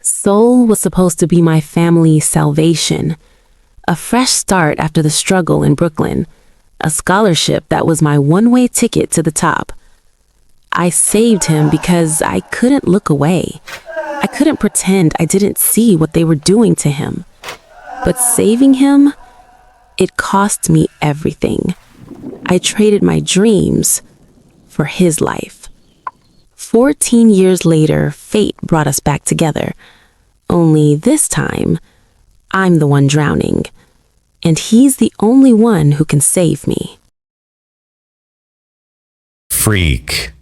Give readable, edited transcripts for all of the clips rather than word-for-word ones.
Seoul was supposed to be my family's salvation, a fresh start after the struggle in Brooklyn, a scholarship that was my one-way ticket to the top. I saved him because I couldn't look away. I couldn't pretend I didn't see what they were doing to him. But saving him, it cost me everything. I traded my dreams for his life. 14 years later, fate brought us back together. Only this time, I'm the one drowning, and he's the only one who can save me. Freak.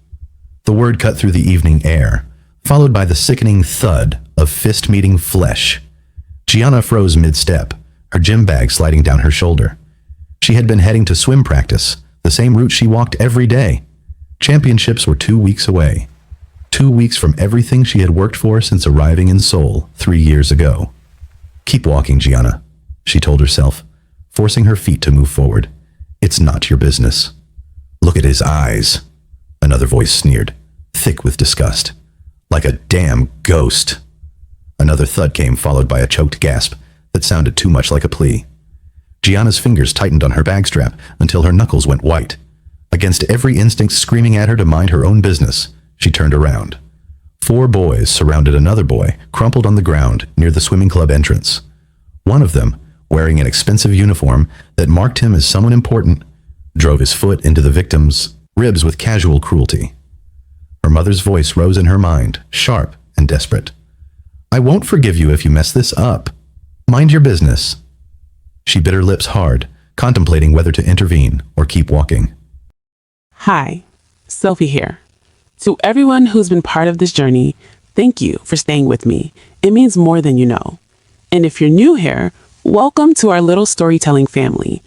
The word cut through the evening air, followed by the sickening thud of fist-meeting flesh. Jiana froze mid-step, her gym bag sliding down her shoulder. She had been heading to swim practice, the same route she walked every day. Championships were 2 weeks away. 2 weeks from everything she had worked for since arriving in Seoul 3 years ago. Keep walking, Jiana, she told herself, forcing her feet to move forward. It's not your business. Look at his eyes. Another voice sneered, thick with disgust. Like a damn ghost. Another thud came, followed by a choked gasp that sounded too much like a plea. Gianna's fingers tightened on her bag strap until her knuckles went white. Against every instinct screaming at her to mind her own business, she turned around. 4 boys surrounded another boy, crumpled on the ground near the swimming club entrance. One of them, wearing an expensive uniform that marked him as someone important, drove his foot into the victim's ribs with casual cruelty. Her mother's voice rose in her mind, sharp and desperate. I won't forgive you if you mess this up. Mind your business. She bit her lips hard, contemplating whether to intervene or keep walking. Hi, Sofy here. To everyone who's been part of this journey, thank you for staying with me. It means more than you know. And if you're new here, welcome to our little storytelling family.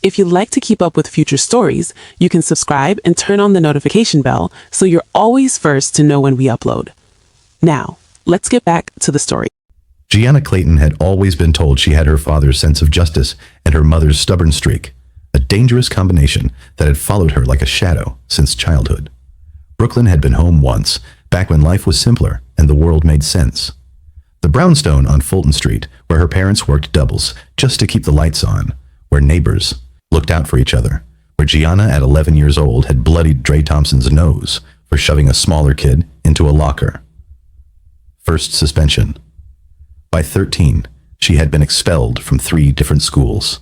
If you'd like to keep up with future stories, you can subscribe and turn on the notification bell so you're always first to know when we upload. Now, let's get back to the story. Jiana Clayton had always been told she had her father's sense of justice and her mother's stubborn streak, a dangerous combination that had followed her like a shadow since childhood. Brooklyn had been home once, back when life was simpler and the world made sense. The brownstone on Fulton Street, where her parents worked doubles just to keep the lights on, where neighbors looked out for each other, where Jiana at 11 years old had bloodied Dre Thompson's nose for shoving a smaller kid into a locker. First suspension. By 13, she had been expelled from 3 different schools.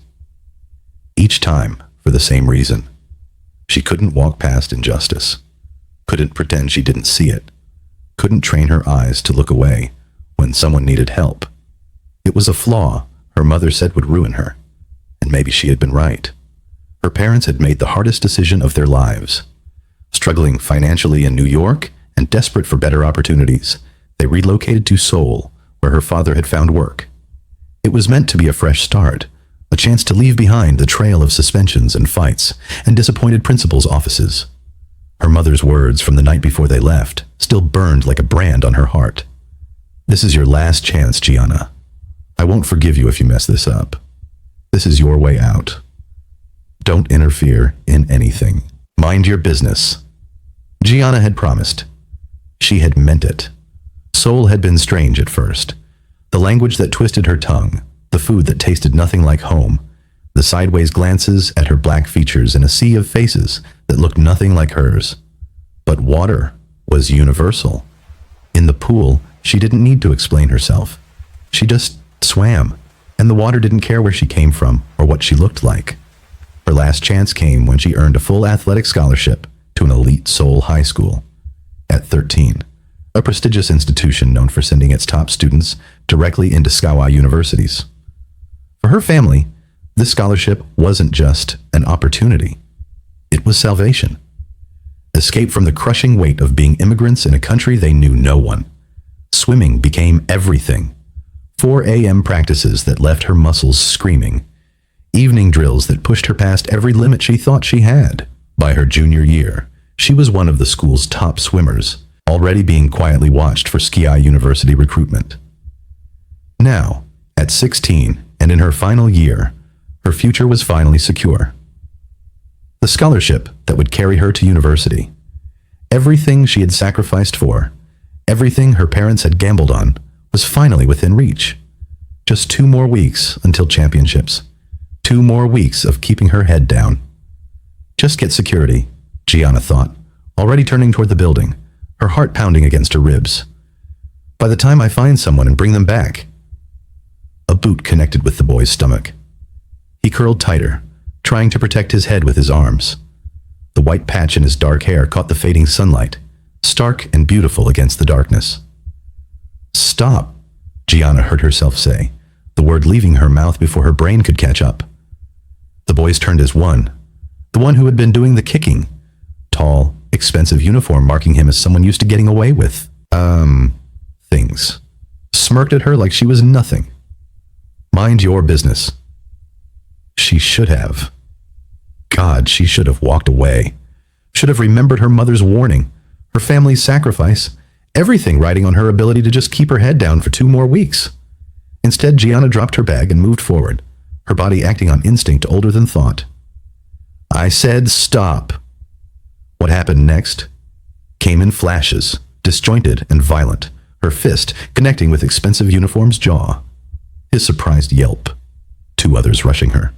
Each time for the same reason. She couldn't walk past injustice. Couldn't pretend she didn't see it. Couldn't train her eyes to look away when someone needed help. It was a flaw her mother said would ruin her. And maybe she had been right. Her parents had made the hardest decision of their lives. Struggling financially in New York and desperate for better opportunities, they relocated to Seoul, where her father had found work. It was meant to be a fresh start, a chance to leave behind the trail of suspensions and fights and disappointed principals' offices. Her mother's words from the night before they left still burned like a brand on her heart. This is your last chance, Jiana. I won't forgive you if you mess this up. This is your way out. Don't interfere in anything. Mind your business. Jiana had promised. She had meant it. Seoul had been strange at first. The language that twisted her tongue, the food that tasted nothing like home, the sideways glances at her black features in a sea of faces that looked nothing like hers. But water was universal. In the pool, she didn't need to explain herself. She just swam, and the water didn't care where she came from or what she looked like. Her last chance came when she earned a full athletic scholarship to an elite Seoul high school. At 13, a prestigious institution known for sending its top students directly into SKY universities. For her family, this scholarship wasn't just an opportunity. It was salvation. Escape from the crushing weight of being immigrants in a country they knew no one. Swimming became everything. 4 a.m. practices that left her muscles screaming. Evening drills that pushed her past every limit she thought she had. By her junior year, she was one of the school's top swimmers, already being quietly watched for SKY University recruitment. Now, at 16 and in her final year, her future was finally secure. The scholarship that would carry her to university. Everything she had sacrificed for, everything her parents had gambled on, was finally within reach. Just 2 more weeks until championships. 2 more weeks of keeping her head down. Just get security, Jiana thought, already turning toward the building, her heart pounding against her ribs. By the time I find someone and bring them back. A boot connected with the boy's stomach. He curled tighter, trying to protect his head with his arms. The white patch in his dark hair caught the fading sunlight, stark and beautiful against the darkness. Stop, Jiana heard herself say, the word leaving her mouth before her brain could catch up. The boys turned as one, the one who had been doing the kicking. Tall, expensive uniform marking him as someone used to getting away with, things. Smirked at her like she was nothing. Mind your business. She should have. God, she should have walked away. Should have remembered her mother's warning, her family's sacrifice, everything riding on her ability to just keep her head down for 2 more weeks. Instead, Jiana dropped her bag and moved forward, her body acting on instinct older than thought. I said stop. What happened next came in flashes, disjointed and violent, her fist connecting with expensive uniform's jaw. His surprised yelp. 2 others rushing her.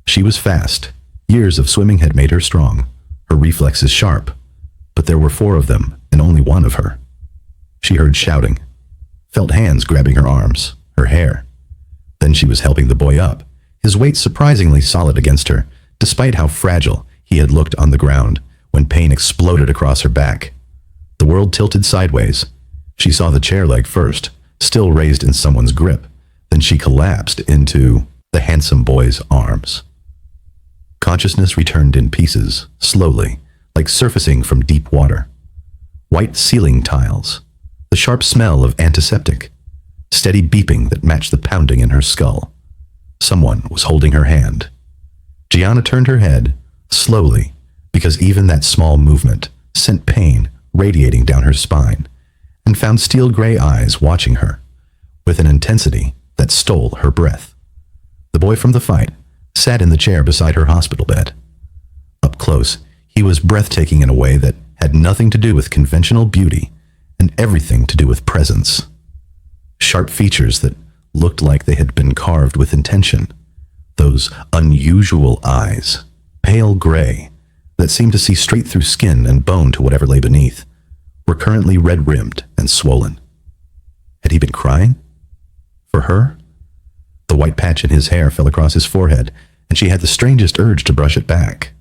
She was fast. Years of swimming had made her strong, her reflexes sharp, but there were 4 of them and only 1 of her. She heard shouting, felt hands grabbing her arms, her hair. Then she was helping the boy up, his weight surprisingly solid against her, despite how fragile he had looked on the ground when pain exploded across her back. The world tilted sideways. She saw the chair leg first, still raised in someone's grip. Then she collapsed into the handsome boy's arms. Consciousness returned in pieces, slowly, like surfacing from deep water. White ceiling tiles, the sharp smell of antiseptic, steady beeping that matched the pounding in her skull. Someone was holding her hand. Jiana turned her head, slowly, because even that small movement sent pain radiating down her spine, and found steel gray eyes watching her, with an intensity that stole her breath. The boy from the fight sat in the chair beside her hospital bed. Up close, he was breathtaking in a way that had nothing to do with conventional beauty and everything to do with presence. Sharp features that looked like they had been carved with intention. Those unusual eyes, pale gray, that seemed to see straight through skin and bone to whatever lay beneath, were currently red-rimmed and swollen. Had he been crying? For her? The white patch in his hair fell across his forehead, and she had the strangest urge to brush it back.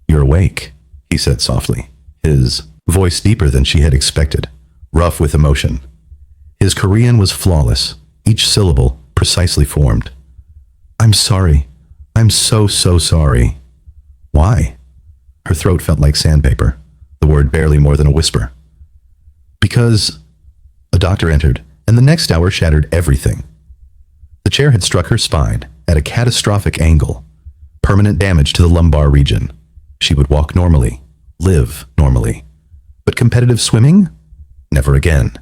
You're awake, he said softly, his voice deeper than she had expected, rough with emotion. His Korean was flawless, each syllable precisely formed. I'm sorry. I'm so sorry. Why? Her throat felt like sandpaper, the word barely more than a whisper. Because a doctor entered, and the next hour shattered everything. The chair had struck her spine at a catastrophic angle, permanent damage to the lumbar region. She would walk normally, live normally. But competitive swimming? Never again.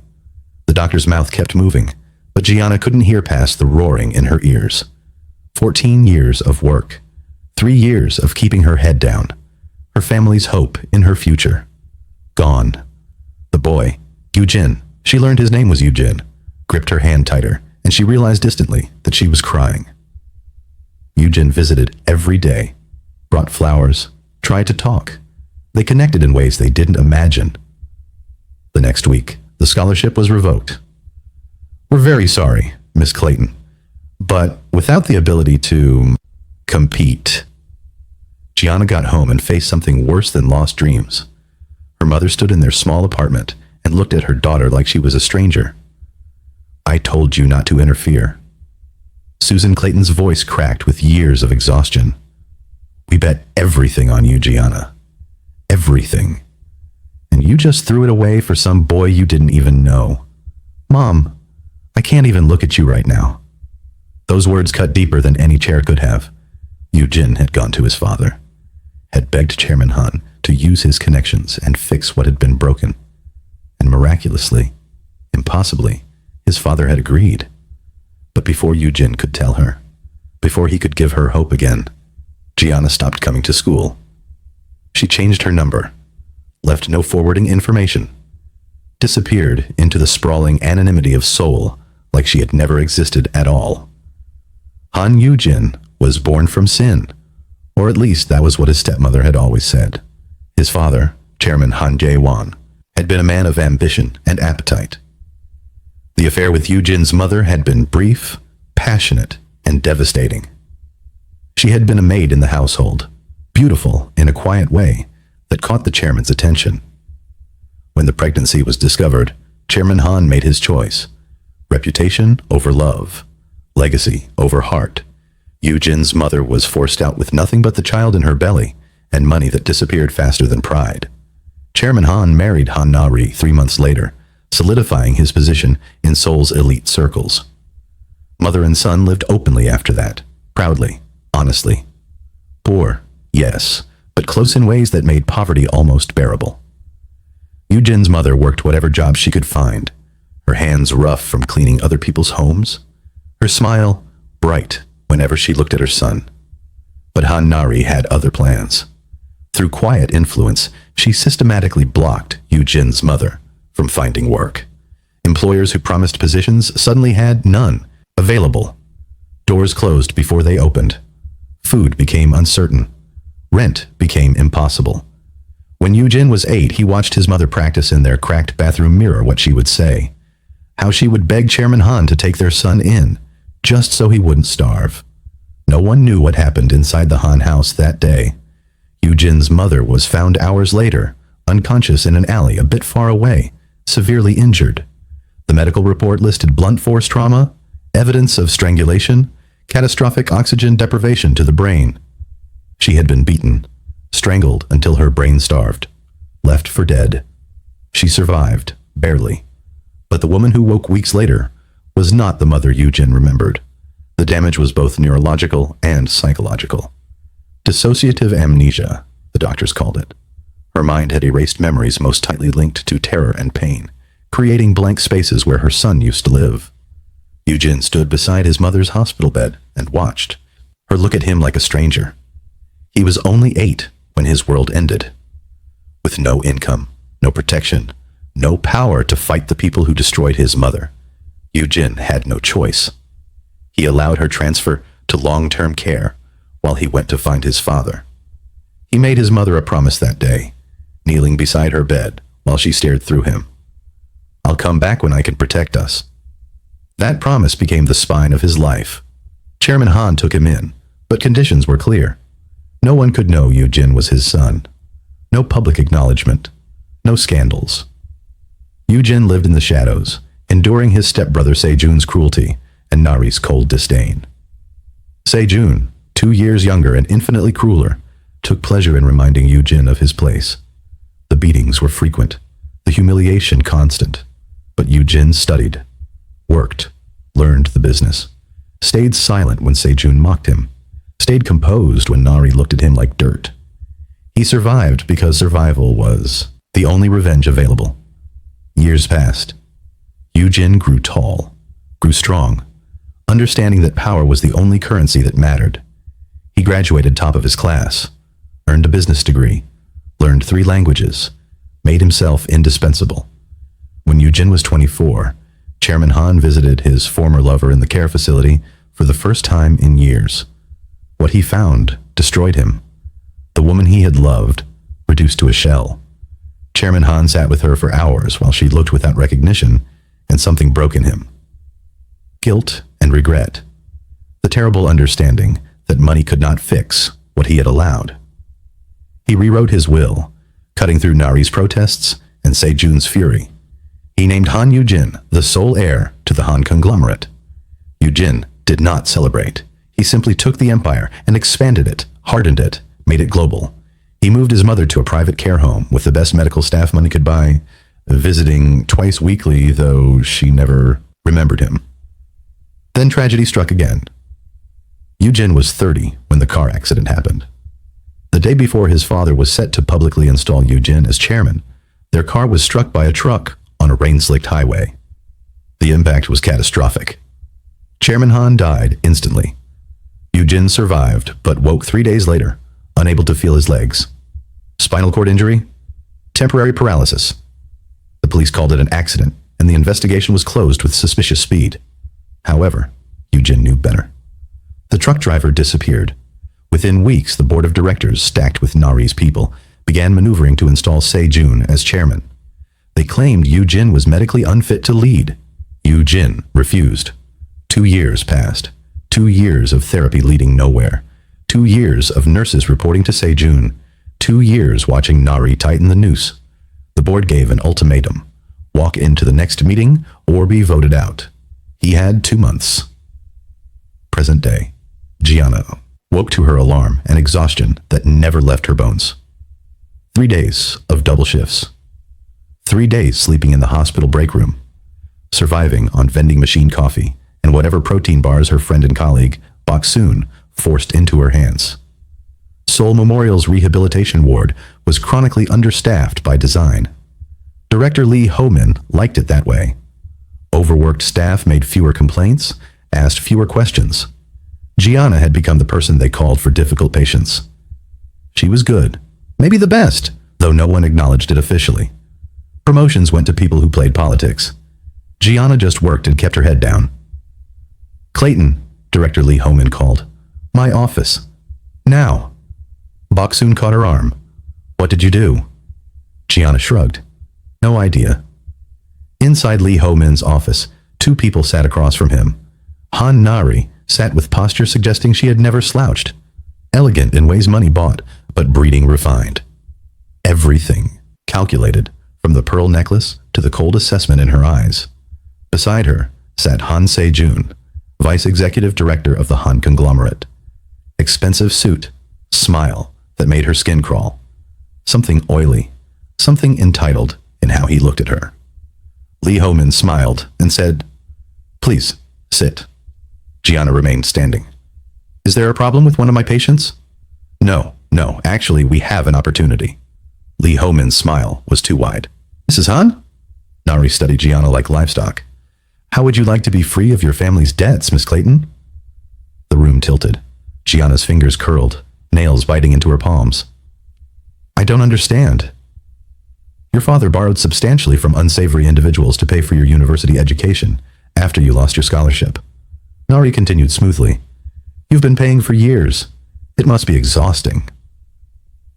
The doctor's mouth kept moving, but Jiana couldn't hear past the roaring in her ears. 14 years of work, 3 years of keeping her head down, her family's hope in her future. Gone. The boy, Eugene, she learned his name was Eugene, gripped her hand tighter, and she realized distantly that she was crying. Eugene visited every day, brought flowers, tried to talk. They connected in ways they didn't imagine. The next week, the scholarship was revoked. We're very sorry, Miss Clayton, but without the ability to compete. Jiana got home and faced something worse than lost dreams. Her mother stood in their small apartment and looked at her daughter like she was a stranger. I told you not to interfere. Susan Clayton's voice cracked with years of exhaustion. We bet everything on you, Jiana. Everything. And you just threw it away for some boy you didn't even know. Mom, I can't even look at you right now. Those words cut deeper than any chair could have. Eugene had gone to his father, had begged Chairman Han to use his connections and fix what had been broken. And miraculously, impossibly, his father had agreed. But before Eugene could tell her, before he could give her hope again, Jiana stopped coming to school. She changed her number, left no forwarding information, disappeared into the sprawling anonymity of Seoul like she had never existed at all. Han Yoo-jin was born from sin, or at least that was what his stepmother had always said. His father, Chairman Han Jae-won, had been a man of ambition and appetite. The affair with Yoo-jin's mother had been brief, passionate, and devastating. She had been a maid in the household, beautiful in a quiet way that caught the chairman's attention. When the pregnancy was discovered, Chairman Han made his choice: reputation over love, legacy over heart. Yoo-jin's mother was forced out with nothing but the child in her belly and money that disappeared faster than pride. Chairman Han married Han Na-ri 3 months later, solidifying his position in Seoul's elite circles. Mother and son lived openly after that, proudly, honestly. Poor, yes, but close in ways that made poverty almost bearable. Yoo-jin's mother worked whatever job she could find, her hands rough from cleaning other people's homes, her smile bright whenever she looked at her son. But Han Na-ri had other plans. Through quiet influence, she systematically blocked Yoo-jin's mother from finding work. Employers who promised positions suddenly had none available. Doors closed before they opened. Food became uncertain. Rent became impossible. When Yoo-jin was 8, he watched his mother practice in their cracked bathroom mirror what she would say. How she would beg Chairman Han to take their son in, just so he wouldn't starve. No one knew what happened inside the Han house that day. Yoo-jin's mother was found hours later, unconscious in an alley a bit far away, severely injured. The medical report listed blunt force trauma, evidence of strangulation, catastrophic oxygen deprivation to the brain. She had been beaten, strangled until her brain starved, left for dead. She survived, barely. But the woman who woke weeks later was not the mother Yoo-jin remembered. The damage was both neurological and psychological. Dissociative amnesia, the doctors called it. Her mind had erased memories most tightly linked to terror and pain, creating blank spaces where her son used to live. Yoo-jin stood beside his mother's hospital bed and watched, her look at him like a stranger. He was only 8 when his world ended. With no income, no protection, no power to fight the people who destroyed his mother, Yoo-jin had no choice. He allowed her transfer to long-term care while he went to find his father. He made his mother a promise that day, kneeling beside her bed while she stared through him. "I'll come back when I can protect us." That promise became the spine of his life. Chairman Han took him in, but conditions were clear. No one could know Yoo-jin was his son. No public acknowledgement. No scandals. Yoo-jin lived in the shadows, enduring his stepbrother Se-jun's cruelty and Nari's cold disdain. Se-jun, 2 years younger and infinitely crueler, took pleasure in reminding Yoo-jin of his place. The beatings were frequent, the humiliation constant, but Yoo-jin studied, worked, learned the business, stayed silent when Se-jun mocked him, stayed composed when Nari looked at him like dirt. He survived because survival was the only revenge available. Years passed. Yoo-jin grew tall, grew strong, understanding that power was the only currency that mattered. He graduated top of his class, earned a business degree, learned 3 languages, made himself indispensable. When Yoo-jin was 24, Chairman Han visited his former lover in the care facility for the first time in years. What he found destroyed him. The woman he had loved, reduced to a shell. Chairman Han sat with her for hours while she looked without recognition, and something broke in him. Guilt and regret. The terrible understanding that money could not fix what he had allowed. He rewrote his will, cutting through Nari's protests and Se-jun's fury. He named Han Yoo-jin the sole heir to the Han conglomerate. Yoo-jin did not celebrate. He simply took the empire and expanded it, hardened it, made it global. He moved his mother to a private care home with the best medical staff money could buy, visiting twice weekly, though she never remembered him. Then tragedy struck again. Yoo-jin was 30 when the car accident happened. The day before his father was set to publicly install Yoo-jin as chairman, their car was struck by a truck on a rain-slicked highway. The impact was catastrophic. Chairman Han died instantly. Yoo-jin survived, but woke 3 days later, unable to feel his legs. Spinal cord injury? Temporary paralysis. The police called it an accident, and the investigation was closed with suspicious speed. However, Yoo-jin knew better. The truck driver disappeared. Within weeks, the board of directors, stacked with Nari's people, began maneuvering to install Se-jun as chairman. They claimed Yoo-jin was medically unfit to lead. Yoo-jin refused. 2 years passed. 2 years of therapy leading nowhere. 2 years of nurses reporting to Se-jun. 2 years watching Nari tighten the noose. The board gave an ultimatum. Walk into the next meeting or be voted out. He had 2 months. Present day. Jiana woke to her alarm and exhaustion that never left her bones. 3 days of double shifts. 3 days sleeping in the hospital break room. Surviving on vending machine coffee and whatever protein bars her friend and colleague, Bok-soon, forced into her hands. Seoul Memorial's rehabilitation ward was chronically understaffed by design. Director Lee Ho-min liked it that way. Overworked staff made fewer complaints, asked fewer questions. Jiana had become the person they called for difficult patients. She was good, maybe the best, though no one acknowledged it officially. Promotions went to people who played politics. Jiana just worked and kept her head down. Clayton, Director Lee Ho-min called. My office. Now. Bok-soon caught her arm. What did you do? Jiana shrugged. No idea. Inside Lee Ho-min's office, 2 people sat across from him. Han Nari sat with posture suggesting she had never slouched. Elegant in ways money bought, but breeding refined. Everything calculated, from the pearl necklace to the cold assessment in her eyes. Beside her sat Han Se-jun, vice executive director of the Han conglomerate. Expensive suit, smile that made her skin crawl. Something oily, something entitled in how he looked at her. Lee Ho-min smiled and said, Please, sit. Jiana remained standing. Is there a problem with one of my patients? No, actually we have an opportunity. Lee Ho-min's smile was too wide. Mrs. Han? Nari studied Jiana like livestock. How would you like to be free of your family's debts, Miss Clayton? The room tilted. Gianna's fingers curled, nails biting into her palms. I don't understand. Your father borrowed substantially from unsavory individuals to pay for your university education after you lost your scholarship. Nari continued smoothly. You've been paying for years. It must be exhausting.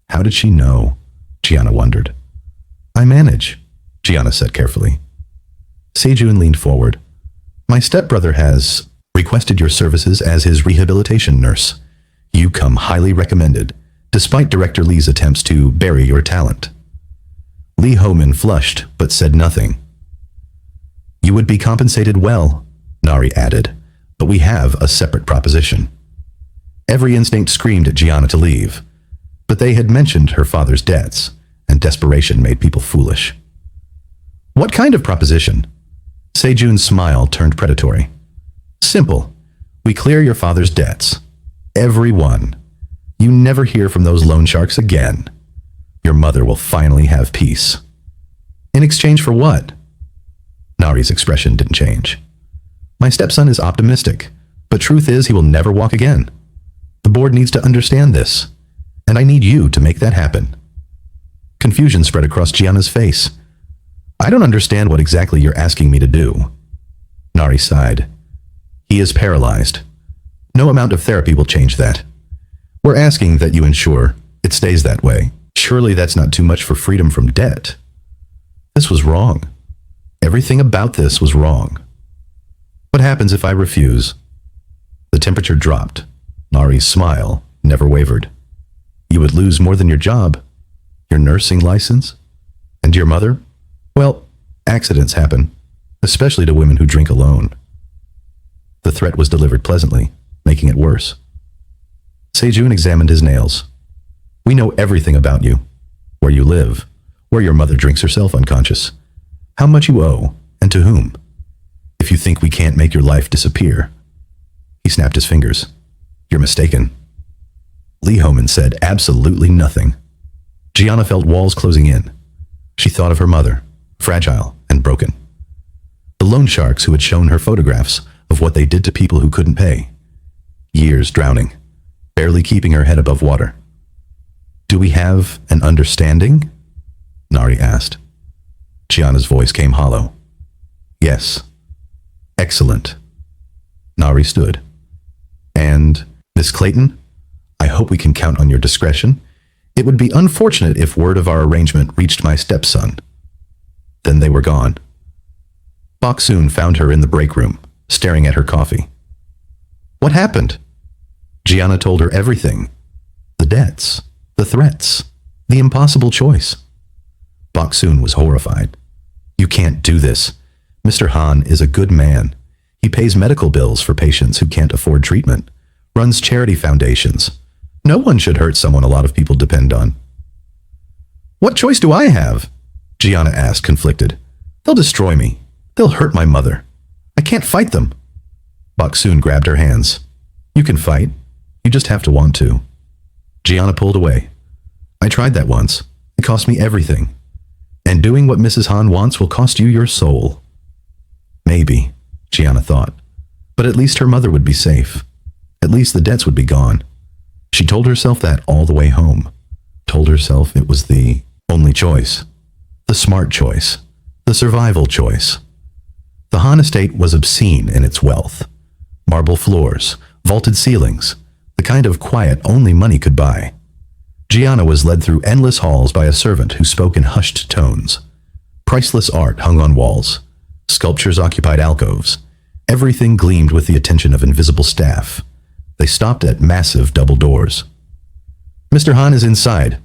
How did she know? Jiana wondered. I manage, Jiana said carefully. Se-jun leaned forward. My stepbrother has requested your services as his rehabilitation nurse. You come highly recommended, despite Director Lee's attempts to bury your talent. Lee Ho-min flushed, but said nothing. You would be compensated well, Nari added, but we have a separate proposition. Every instinct screamed at Jiana to leave, but they had mentioned her father's debts, and desperation made people foolish. What kind of proposition? Se-jun's smile turned predatory. Simple. We clear your father's debts. Every one. You never hear from those loan sharks again. Your mother will finally have peace. In exchange for what? Nari's expression didn't change. My stepson is optimistic, but truth is he will never walk again. The board needs to understand this, and I need you to make that happen. Confusion spread across Gianna's face. I don't understand what exactly you're asking me to do. Nari sighed. He is paralyzed. No amount of therapy will change that. We're asking that you ensure it stays that way. Surely that's not too much for freedom from debt. This was wrong. Everything about this was wrong. What happens if I refuse? The temperature dropped. Nari's smile never wavered. You would lose more than your job, your nursing license, and your mother? Well, accidents happen, especially to women who drink alone. The threat was delivered pleasantly, making it worse. Se-jun examined his nails. We know everything about you, where you live, where your mother drinks herself unconscious, how much you owe, and to whom. If you think we can't make your life disappear. He snapped his fingers. You're mistaken. Lee Ho-min said absolutely nothing. Jiana felt walls closing in. She thought of her mother, fragile and broken. The loan sharks who had shown her photographs of what they did to people who couldn't pay. Years drowning, barely keeping her head above water. Do we have an understanding? Nari asked. Jiana's voice came hollow. Yes. Excellent. Nari stood. And, Miss Clayton, I hope we can count on your discretion. It would be unfortunate if word of our arrangement reached my stepson. Then they were gone. Bok-soon found her in the break room, staring at her coffee. What happened? Jiana told her everything. The debts, the threats, the impossible choice. Bok-soon was horrified. You can't do this. Mr. Han is a good man. He pays medical bills for patients who can't afford treatment, runs charity foundations. No one should hurt someone a lot of people depend on. What choice do I have? Jiana asked, conflicted. They'll destroy me. They'll hurt my mother. I can't fight them. Bok-soon grabbed her hands. You can fight. You just have to want to. Jiana pulled away. I tried that once. It cost me everything. And doing what Mrs. Han wants will cost you your soul. Maybe, Jiana thought. But at least her mother would be safe. At least the debts would be gone. She told herself that all the way home. Told herself it was the only choice. The smart choice. The survival choice. The Han estate was obscene in its wealth. Marble floors, vaulted ceilings, the kind of quiet only money could buy. Jiana was led through endless halls by a servant who spoke in hushed tones. Priceless art hung on walls. Sculptures occupied alcoves. Everything gleamed with the attention of invisible staff. They stopped at massive double doors. Mr. Han is inside,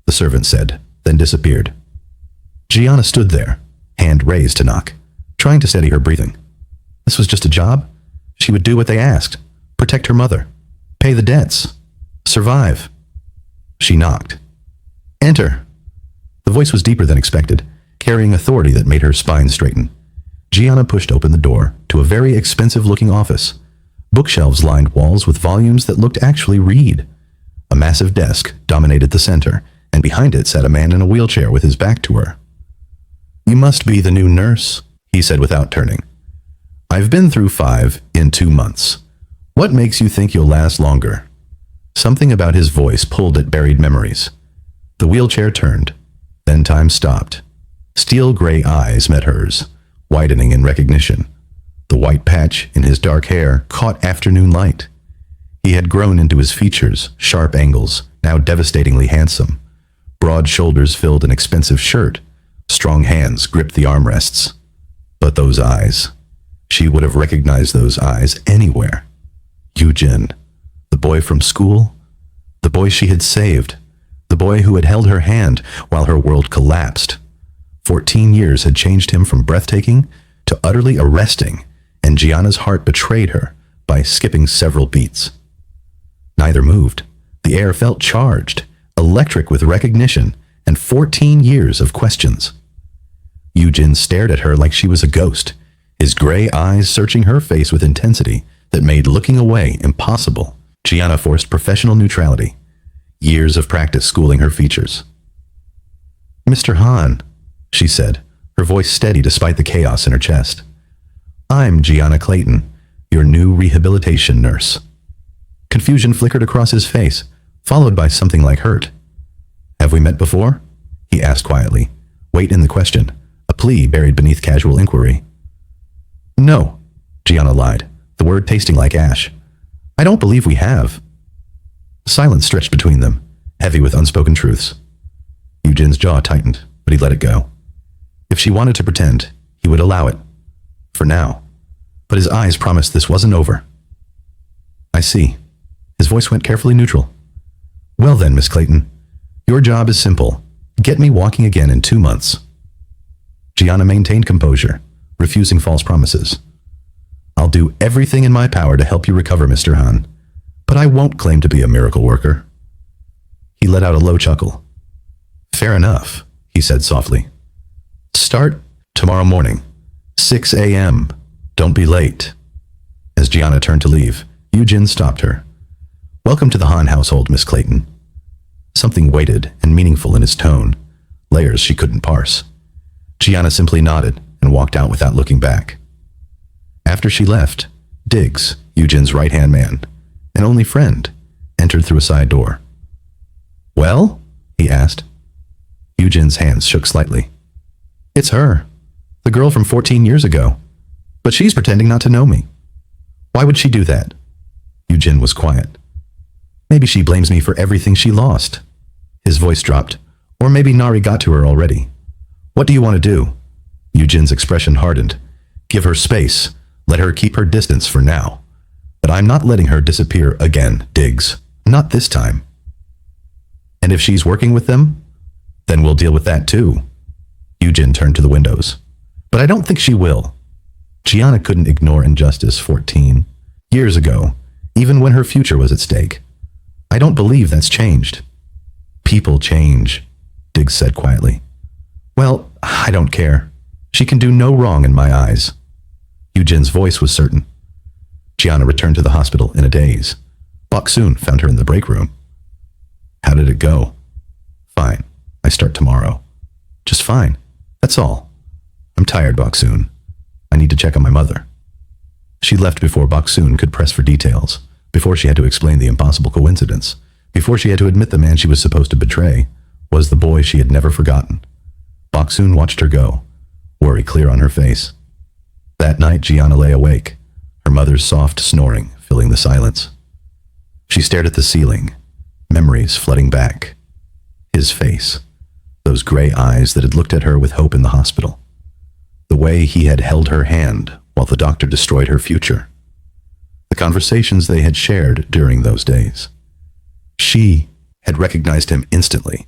the servant said, then disappeared. Jiana stood there, hand raised to knock, trying to steady her breathing. This was just a job. She would do what they asked, protect her mother, pay the debts, survive. She knocked. Enter. The voice was deeper than expected, carrying authority that made her spine straighten. Jiana pushed open the door to a very expensive-looking office. Bookshelves lined walls with volumes that looked actually read. A massive desk dominated the center, and behind it sat a man in a wheelchair with his back to her. You must be the new nurse, he said without turning. I've been through 5 in 2 months. What makes you think you'll last longer? Something about his voice pulled at buried memories. The wheelchair turned. Then time stopped. Steel gray eyes met hers, widening in recognition. The white patch in his dark hair caught afternoon light. He had grown into his features, sharp angles, now devastatingly handsome. Broad shoulders filled an expensive shirt. Strong hands gripped the armrests. But those eyes. She would have recognized those eyes anywhere. Yujin, the boy from school, the boy she had saved, the boy who had held her hand while her world collapsed. 14 years had changed him from breathtaking to utterly arresting, and Jiana's heart betrayed her by skipping several beats. Neither moved. The air felt charged, electric with recognition, and 14 years of questions. Yujin stared at her like she was a ghost, his gray eyes searching her face with intensity that made looking away impossible. Jiana forced professional neutrality, years of practice schooling her features. Mr. Han, she said, her voice steady despite the chaos in her chest. I'm Jiana Clayton, your new rehabilitation nurse. Confusion flickered across his face, followed by something like hurt. Have we met before? He asked quietly, weight in the question, a plea buried beneath casual inquiry. No, Jiana lied, the word tasting like ash. I don't believe we have. Silence stretched between them, heavy with unspoken truths. Yujin's jaw tightened, but he let it go. If she wanted to pretend, he would allow it. For now. But his eyes promised this wasn't over. I see. His voice went carefully neutral. Well then, Miss Clayton, your job is simple. Get me walking again in 2 months. Jiana maintained composure, refusing false promises. I'll do everything in my power to help you recover, Mr. Han, but I won't claim to be a miracle worker. He let out a low chuckle. Fair enough, he said softly. Start tomorrow morning, 6 a.m. Don't be late. As Jiana turned to leave, Yujin stopped her. Welcome to the Han household, Miss Clayton. Something weighted and meaningful in his tone, layers she couldn't parse. Jiana simply nodded and walked out without looking back. After she left, Diggs, Yujin's right-hand man, and only friend, entered through a side door. Well? He asked. Yujin's hands shook slightly. It's her, the girl from 14 years ago. But she's pretending not to know me. Why would she do that? Yujin was quiet. Maybe she blames me for everything she lost. His voice dropped. Or maybe Nari got to her already. What do you want to do? Yujin's expression hardened. Give her space. Let her keep her distance for now. But I'm not letting her disappear again, Diggs. Not this time. And if she's working with them, then we'll deal with that too. Yujin turned to the windows. But I don't think she will. Jiana couldn't ignore injustice 14 years ago, even when her future was at stake. I don't believe that's changed. People change, Diggs said quietly. Well, I don't care. She can do no wrong in my eyes. Yujin's voice was certain. Jiana returned to the hospital in a daze. Bok-soon found her in the break room. How did it go? Fine. I start tomorrow. Just fine. That's all. I'm tired, Bok-soon. I need to check on my mother. She left before Bok-soon could press for details, before she had to explain the impossible coincidence, before she had to admit the man she was supposed to betray was the boy she had never forgotten. Bok-soon watched her go, worry clear on her face. That night, Jiana lay awake, her mother's soft snoring filling the silence. She stared at the ceiling, memories flooding back. His face, those gray eyes that had looked at her with hope in the hospital. The way he had held her hand while the doctor destroyed her future. The conversations they had shared during those days. She had recognized him instantly.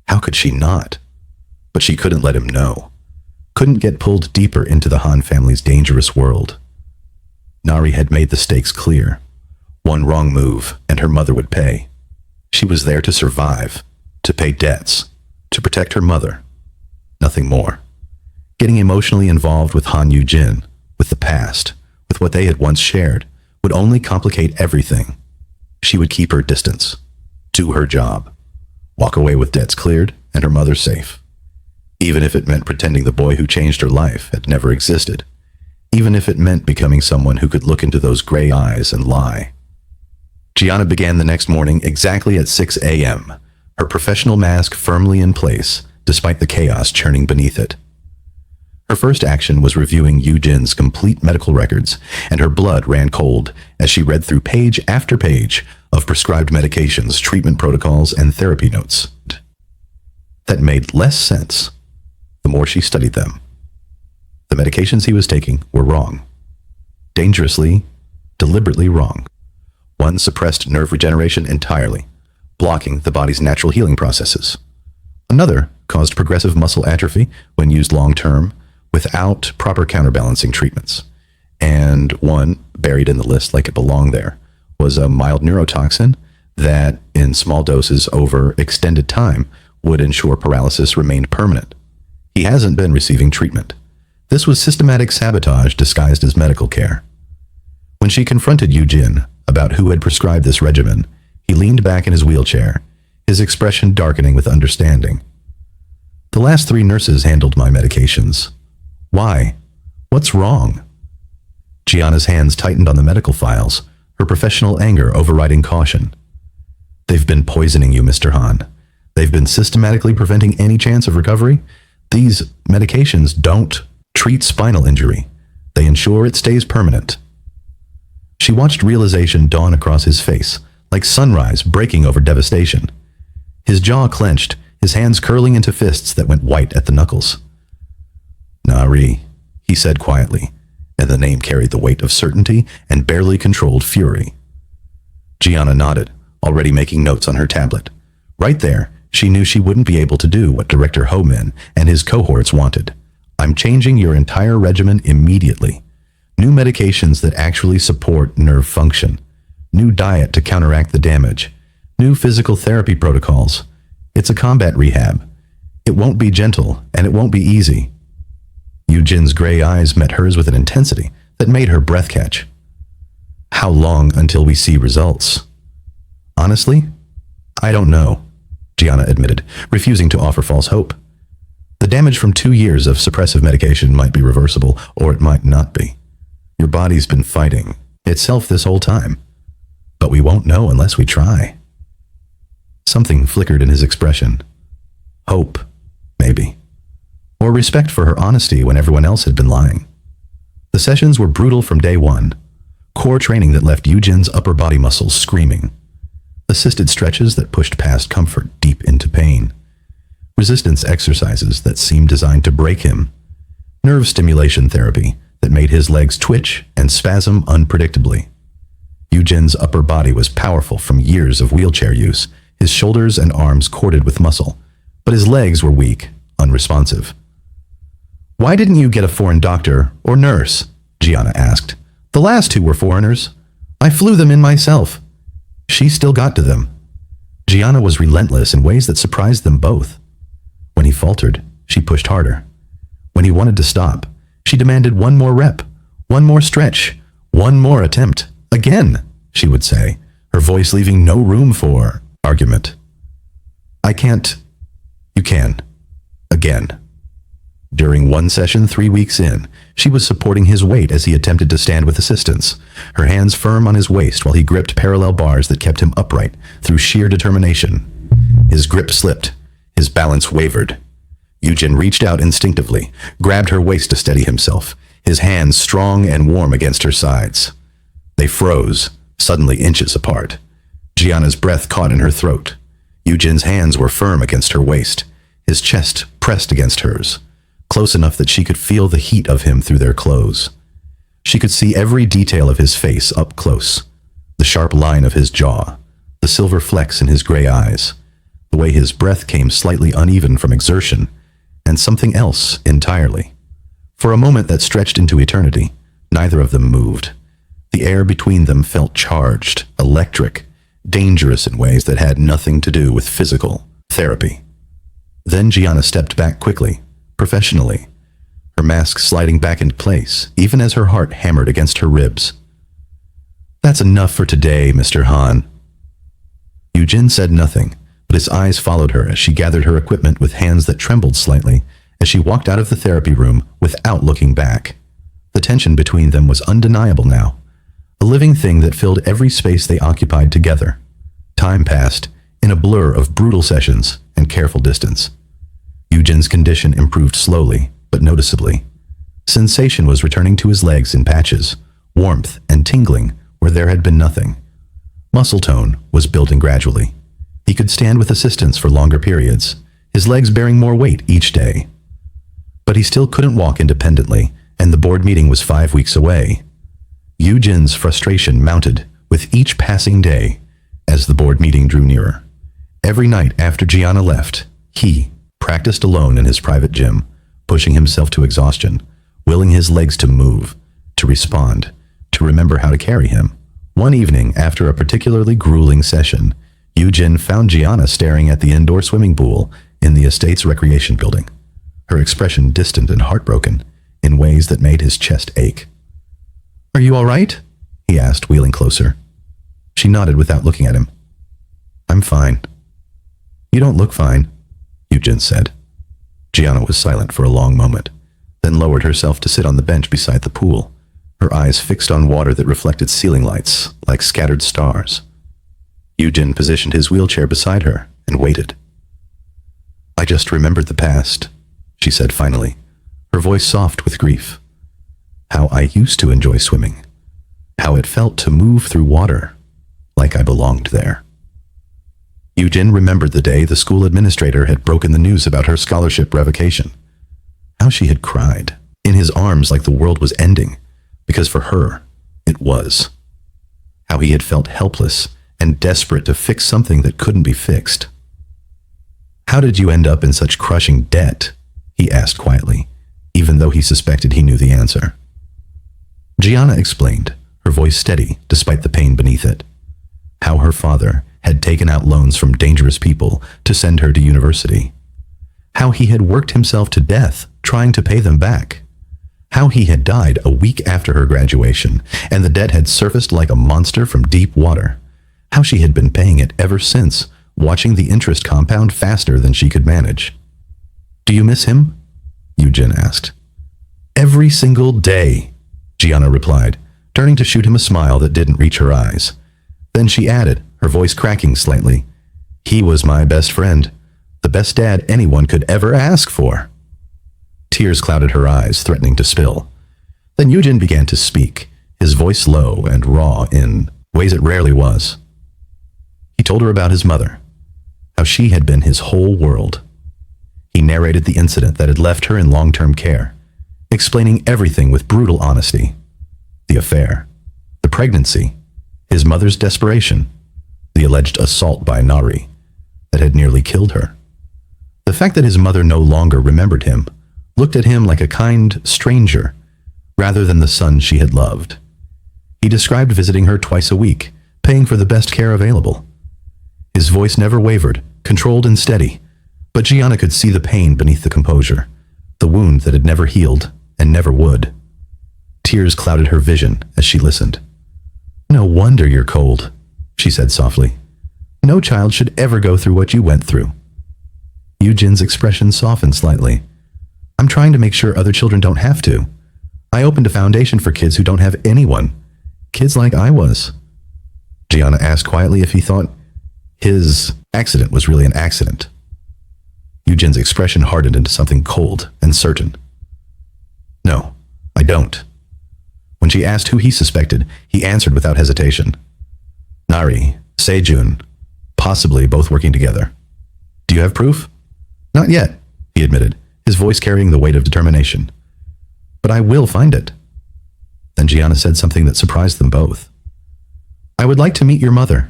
How could she not? But she couldn't let him know. Couldn't get pulled deeper into the Han family's dangerous world. Nari had made the stakes clear. One wrong move, and her mother would pay. She was there to survive, to pay debts, to protect her mother. Nothing more. Getting emotionally involved with Han Yujin, with the past, with what they had once shared, would only complicate everything. She would keep her distance, do her job, walk away with debts cleared and her mother safe. Even if it meant pretending the boy who changed her life had never existed. Even if it meant becoming someone who could look into those gray eyes and lie. Jiana began the next morning exactly at 6 a.m., her professional mask firmly in place, despite the chaos churning beneath it. Her first action was reviewing Yujin's complete medical records, and her blood ran cold as she read through page after page of prescribed medications, treatment protocols, and therapy notes. That made less sense the more she studied them. The medications he was taking were wrong. Dangerously, deliberately wrong. One suppressed nerve regeneration entirely, blocking the body's natural healing processes. Another caused progressive muscle atrophy when used long-term, without proper counterbalancing treatments. And one, buried in the list like it belonged there, was a mild neurotoxin that, in small doses over extended time, would ensure paralysis remained permanent. He hasn't been receiving treatment. This was systematic sabotage disguised as medical care. When she confronted Yujin about who had prescribed this regimen, he leaned back in his wheelchair, his expression darkening with understanding. The last 3 nurses handled my medications. Why? What's wrong? Jiana's hands tightened on the medical files, her professional anger overriding caution. They've been poisoning you, Mr. Han. They've been systematically preventing any chance of recovery. These medications don't treat spinal injury. They ensure it stays permanent. She watched realization dawn across his face, like sunrise breaking over devastation. His jaw clenched, his hands curling into fists that went white at the knuckles. Nari, he said quietly, and the name carried the weight of certainty and barely controlled fury. Jiana nodded, already making notes on her tablet. Right there, she knew she wouldn't be able to do what Director Ho-min and his cohorts wanted. I'm changing your entire regimen immediately. New medications that actually support nerve function. New diet to counteract the damage. New physical therapy protocols. It's a combat rehab. It won't be gentle, and it won't be easy. Yujin's gray eyes met hers with an intensity that made her breath catch. How long until we see results? Honestly, I don't know, Jiana admitted, refusing to offer false hope. The damage from 2 years of suppressive medication might be reversible, or it might not be. Your body's been fighting itself this whole time, but we won't know unless we try. Something flickered in his expression. Hope, maybe. or respect for her honesty when everyone else had been lying. The sessions were brutal from day one. Core training that left Yujin's upper body muscles screaming. Assisted stretches that pushed past comfort deep into pain. Resistance exercises that seemed designed to break him. Nerve stimulation therapy that made his legs twitch and spasm unpredictably. Yujin's upper body was powerful from years of wheelchair use, his shoulders and arms corded with muscle, but his legs were weak, unresponsive. "Why didn't you get a foreign doctor or nurse?" Jiana asked. "The last two were foreigners. I flew them in myself." She still got to them. Jiana was relentless in ways that surprised them both. When he faltered, she pushed harder. When he wanted to stop, she demanded one more rep, one more stretch, one more attempt. "Again," she would say, her voice leaving no room for argument. "I can't." "You can. Again." During one session 3 weeks in, she was supporting his weight as he attempted to stand with assistance, her hands firm on his waist while he gripped parallel bars that kept him upright through sheer determination. His grip slipped. His balance wavered. Yujin reached out instinctively, grabbed her waist to steady himself, his hands strong and warm against her sides. They froze, suddenly inches apart. Jiana's breath caught in her throat. Yujin's hands were firm against her waist, his chest pressed against hers, close enough that she could feel the heat of him through their clothes. She could see every detail of his face up close, the sharp line of his jaw, the silver flecks in his gray eyes, the way his breath came slightly uneven from exertion, and something else entirely. For a moment that stretched into eternity, neither of them moved. The air between them felt charged, electric, dangerous in ways that had nothing to do with physical therapy. Then Jiana stepped back quickly, professionally, her mask sliding back into place, even as her heart hammered against her ribs. "That's enough for today, Mr. Han." Yujin said nothing, but his eyes followed her as she gathered her equipment with hands that trembled slightly as she walked out of the therapy room without looking back. The tension between them was undeniable now, a living thing that filled every space they occupied together. Time passed in a blur of brutal sessions and careful distance. Yujin's condition improved slowly, but noticeably. Sensation was returning to his legs in patches, warmth and tingling where there had been nothing. Muscle tone was building gradually. He could stand with assistance for longer periods, his legs bearing more weight each day. But he still couldn't walk independently, and the board meeting was 5 weeks away. Yujin's frustration mounted with each passing day as the board meeting drew nearer. Every night after Jiana left, he practiced alone in his private gym, pushing himself to exhaustion, willing his legs to move, to respond, to remember how to carry him. One evening, after a particularly grueling session, Yujin found Jiana staring at the indoor swimming pool in the estate's recreation building, her expression distant and heartbroken in ways that made his chest ache. "Are you all right?" he asked, wheeling closer. She nodded without looking at him. "I'm fine." "You don't look fine," Yujin said. Jiana was silent for a long moment, then lowered herself to sit on the bench beside the pool, her eyes fixed on water that reflected ceiling lights like scattered stars. Yujin positioned his wheelchair beside her and waited. "I just remembered the past," she said finally, her voice soft with grief. "How I used to enjoy swimming. How it felt to move through water, like I belonged there." Yujin remembered the day the school administrator had broken the news about her scholarship revocation. How she had cried, in his arms like the world was ending, because for her, it was. How he had felt helpless and desperate to fix something that couldn't be fixed. "How did you end up in such crushing debt?" he asked quietly, even though he suspected he knew the answer. Jiana explained, her voice steady despite the pain beneath it. How her father had taken out loans from dangerous people to send her to university. How he had worked himself to death trying to pay them back. How he had died a week after her graduation, and the debt had surfaced like a monster from deep water. How she had been paying it ever since, watching the interest compound faster than she could manage. "Do you miss him?" Yujin asked. "Every single day," Jiana replied, turning to shoot him a smile that didn't reach her eyes. Then she added, her voice cracking slightly, "He was my best friend, the best dad anyone could ever ask for." Tears clouded her eyes, threatening to spill. Then Yujin began to speak, his voice low and raw in ways it rarely was. He told her about his mother, how she had been his whole world. He narrated the incident that had left her in long-term care, explaining everything with brutal honesty. The affair, the pregnancy, his mother's desperation, the alleged assault by Nari that had nearly killed her. The fact that his mother no longer remembered him, looked at him like a kind stranger, rather than the son she had loved. He described visiting her twice a week, paying for the best care available. His voice never wavered, controlled and steady, but Jiana could see the pain beneath the composure, the wound that had never healed and never would. Tears clouded her vision as she listened. "No wonder you're cold," she said softly. "No child should ever go through what you went through." Yujin's expression softened slightly. "I'm trying to make sure other children don't have to. I opened a foundation for kids who don't have anyone. Kids like I was." Jiana asked quietly if he thought his accident was really an accident. Yujin's expression hardened into something cold and certain. "No, I don't." When she asked who he suspected, he answered without hesitation. "Nari, Sejun, possibly both working together." "Do you have proof?" "Not yet," he admitted, his voice carrying the weight of determination. "But I will find it." Then Jiana said something that surprised them both. "I would like to meet your mother."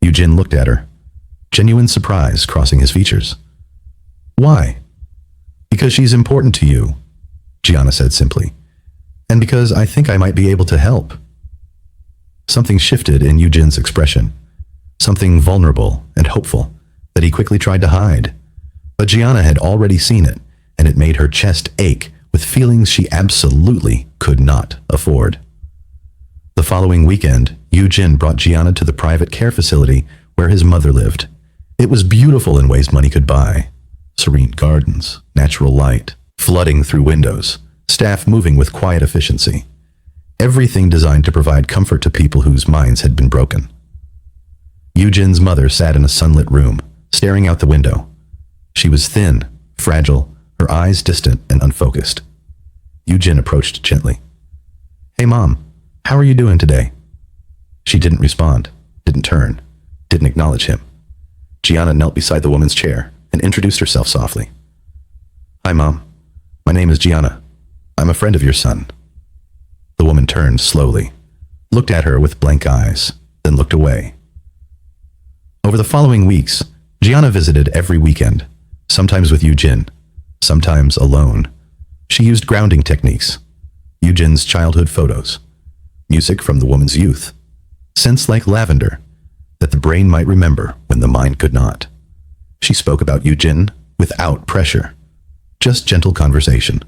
Yujin looked at her, genuine surprise crossing his features. "Why?" "Because she's important to you," Jiana said simply, "and because I think I might be able to help." Something shifted in Yujin's expression, something vulnerable and hopeful that he quickly tried to hide. But Jiana had already seen it, and it made her chest ache with feelings she absolutely could not afford. The following weekend, Yujin brought Jiana to the private care facility where his mother lived. It was beautiful in ways money could buy. Serene gardens, natural light, flooding through windows, staff moving with quiet efficiency. Everything designed to provide comfort to people whose minds had been broken. Yujin's mother sat in a sunlit room, staring out the window. She was thin, fragile, her eyes distant and unfocused. Yujin approached gently. "Hey, Mom, how are you doing today?" She didn't respond, didn't turn, didn't acknowledge him. Jiana knelt beside the woman's chair and introduced herself softly. "Hi, Mom. My name is Jiana. I'm a friend of your son." The woman turned slowly, looked at her with blank eyes, then looked away. Over the following weeks, Jiana visited every weekend, sometimes with Yujin, sometimes alone. She used grounding techniques, Yujin's childhood photos, music from the woman's youth, scents like lavender that the brain might remember when the mind could not. She spoke about Yujin without pressure, just gentle conversation.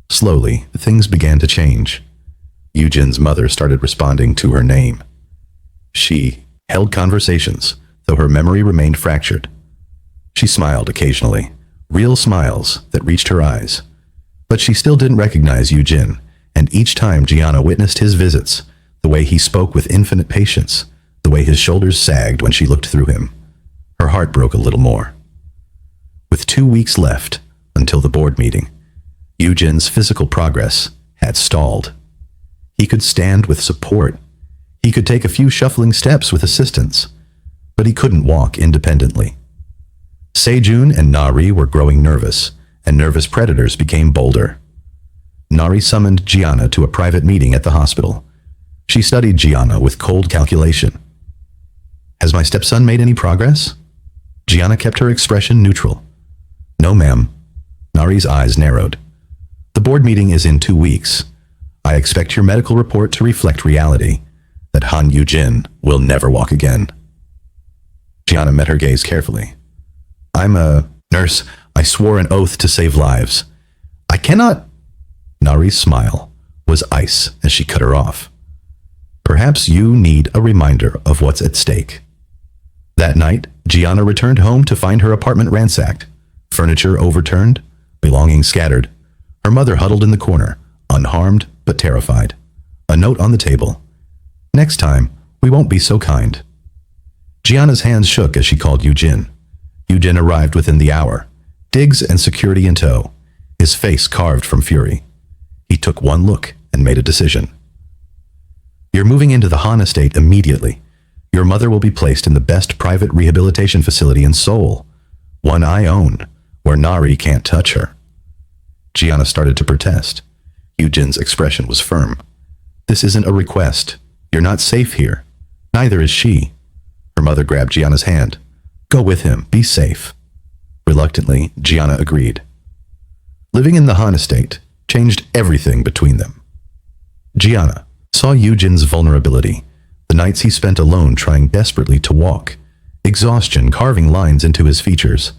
Slowly, things began to change. Yujin's mother started responding to her name. She held conversations, though her memory remained fractured. She smiled occasionally, real smiles that reached her eyes. But she still didn't recognize Yujin, and each time Jiana witnessed his visits, the way he spoke with infinite patience, the way his shoulders sagged when she looked through him, her heart broke a little more. With 2 weeks left until the board meeting, Yujin's physical progress had stalled. He could stand with support. He could take a few shuffling steps with assistance, but he couldn't walk independently. Sejun and Nari were growing nervous, and nervous predators became bolder. Nari summoned Jiana to a private meeting at the hospital. She studied Jiana with cold calculation. "Has my stepson made any progress?" Jiana kept her expression neutral. "No, ma'am." Nari's eyes narrowed. "The board meeting is in 2 weeks. I expect your medical report to reflect reality, that Han Yujin will never walk again." Jiana met her gaze carefully. "I'm a nurse. I swore an oath to save lives. I cannot—" Nari's smile was ice as she cut her off. "Perhaps you need a reminder of what's at stake." That night, Jiana returned home to find her apartment ransacked, furniture overturned, belongings scattered. Her mother huddled in the corner, unharmed but terrified. A note on the table. "Next time, we won't be so kind." Jiana's hands shook as she called Yujin. Yujin arrived within the hour, digs and security in tow, his face carved from fury. He took one look and made a decision. You're moving into the Han estate immediately. Your mother will be placed in the best private rehabilitation facility in Seoul, one I own, where Nari can't touch her. Jiana started to protest. Yujin's expression was firm. This isn't a request. You're not safe here. Neither is she. Her mother grabbed Jiana's hand. Go with him. Be safe. Reluctantly, Jiana agreed. Living in the Han estate changed everything between them. Jiana saw Yujin's vulnerability, the nights he spent alone trying desperately to walk, exhaustion carving lines into his features,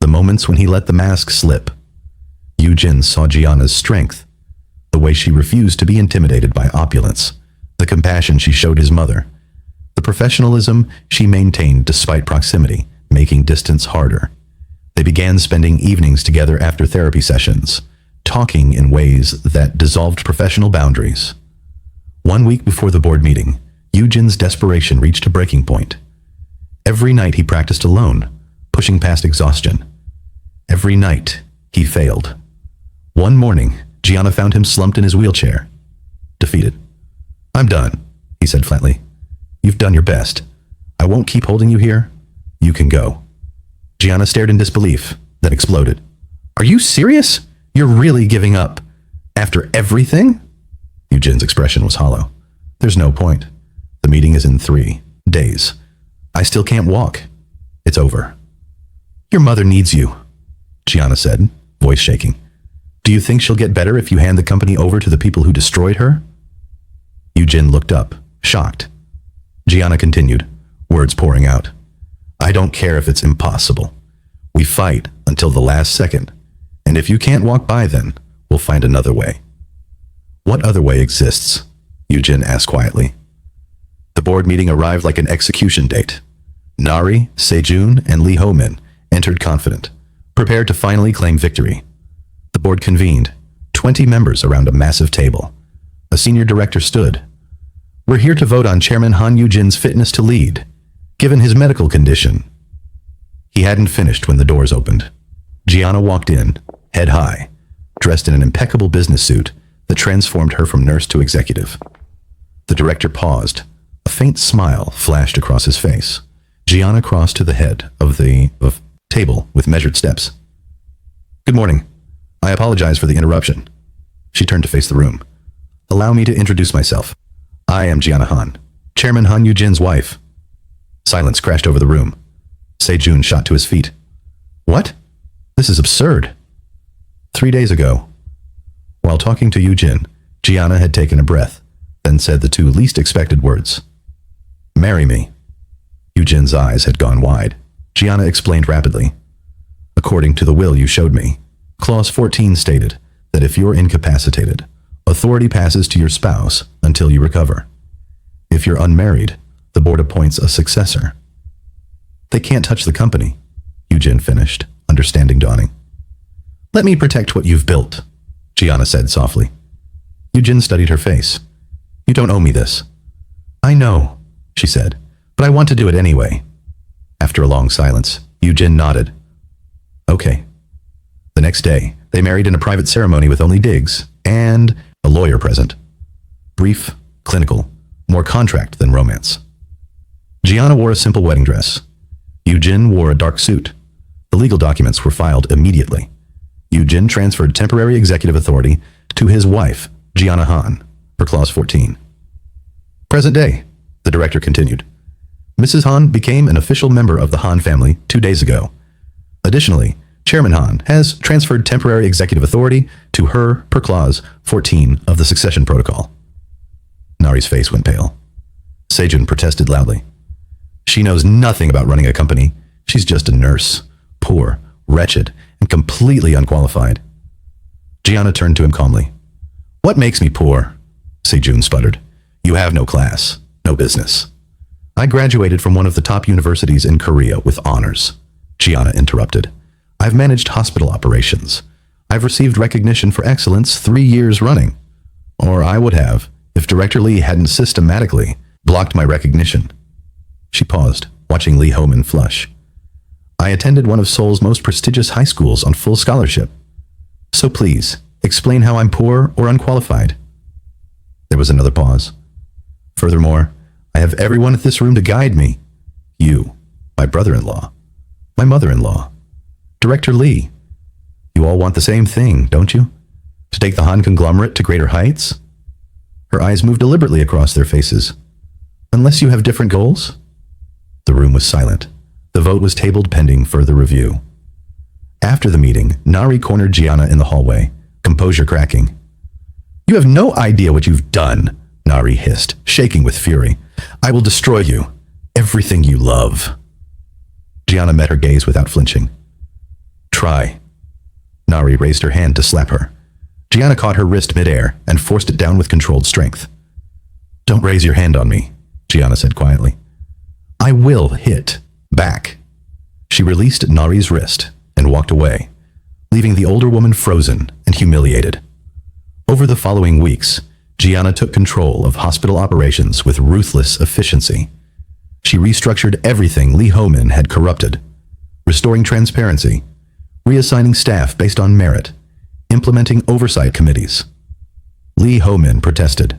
the moments when he let the mask slip. Yujin saw Jiana's strength, the way she refused to be intimidated by opulence, the compassion she showed his mother, the professionalism she maintained despite proximity, making distance harder. They began spending evenings together after therapy sessions, talking in ways that dissolved professional boundaries. 1 week before the board meeting, Yujin's desperation reached a breaking point. Every night he practiced alone, pushing past exhaustion. Every night he failed. One morning, Jiana found him slumped in his wheelchair. Defeated. I'm done, he said flatly. You've done your best. I won't keep holding you here. You can go. Jiana stared in disbelief, then exploded. Are you serious? You're really giving up? After everything? Yujin's expression was hollow. There's no point. The meeting is in 3 days. I still can't walk. It's over. Your mother needs you, Jiana said, voice shaking. Do you think she'll get better if you hand the company over to the people who destroyed her? Yujin looked up, shocked. Jiana continued, words pouring out. I don't care if it's impossible. We fight until the last second, and if you can't walk by then, we'll find another way. What other way exists? Yujin asked quietly. The board meeting arrived like an execution date. Nari, Sejun, and Lee Ho-min entered confident, prepared to finally claim victory. The board convened, 20 members around a massive table. A senior director stood. We're here to vote on Chairman Han Yujin's fitness to lead, given his medical condition. He hadn't finished when the doors opened. Jiana walked in, head high, dressed in an impeccable business suit that transformed her from nurse to executive. The director paused. A faint smile flashed across his face. Jiana crossed to the head of the table with measured steps. Good morning. I apologize for the interruption. She turned to face the room. Allow me to introduce myself. I am Jiana Han, Chairman Han Yujin's wife. Silence crashed over the room. Sejun shot to his feet. What? This is absurd. 3 days ago, while talking to Yujin, Jiana had taken a breath, then said the 2 least expected words. Marry me. Yujin's eyes had gone wide. Jiana explained rapidly. According to the will you showed me, Clause 14 stated that if you're incapacitated, authority passes to your spouse until you recover. If you're unmarried, the board appoints a successor. They can't touch the company, Yujin finished, understanding dawning. Let me protect what you've built, Jiana said softly. Yujin studied her face. You don't owe me this. I know, she said, but I want to do it anyway. After a long silence, Yujin nodded. Okay. The next day, they married in a private ceremony with only Diggs and a lawyer present. Brief, clinical, more contract than romance. Jiana wore a simple wedding dress. Yujin wore a dark suit. The legal documents were filed immediately. Yujin transferred temporary executive authority to his wife, Jiana Han, per Clause 14. Present day, the director continued. Mrs. Han became an official member of the Han family 2 days ago. Additionally, Chairman Han has transferred temporary executive authority to her per Clause 14 of the succession protocol. Nari's face went pale. Sejun protested loudly. She knows nothing about running a company. She's just a nurse, poor, wretched, and completely unqualified. Jiana turned to him calmly. What makes me poor? Sejun sputtered. You have no class, no business. I graduated from one of the top universities in Korea with honors, Jiana interrupted. I've managed hospital operations. I've received recognition for excellence 3 years running. Or I would have, if Director Lee hadn't systematically blocked my recognition. She paused, watching Lee Ho-min flush. I attended one of Seoul's most prestigious high schools on full scholarship. So please, explain how I'm poor or unqualified. There was another pause. Furthermore, I have everyone at this room to guide me. You, my brother-in-law, my mother-in-law, Director Lee. You all want the same thing, don't you? To take the Han conglomerate to greater heights? Her eyes moved deliberately across their faces. Unless you have different goals? The room was silent. The vote was tabled pending further review. After the meeting, Nari cornered Jiana in the hallway, composure cracking. You have no idea what you've done, Nari hissed, shaking with fury. I will destroy you. Everything you love. Jiana met her gaze without flinching. Try. Nari raised her hand to slap her. Jiana caught her wrist midair and forced it down with controlled strength. Don't raise your hand on me, Jiana said quietly. I will hit back. She released Nari's wrist and walked away, leaving the older woman frozen and humiliated. Over the following weeks, Jiana took control of hospital operations with ruthless efficiency. She restructured everything Lee Ho-min had corrupted, restoring transparency, reassigning staff based on merit, implementing oversight committees. Lee Ho-min protested.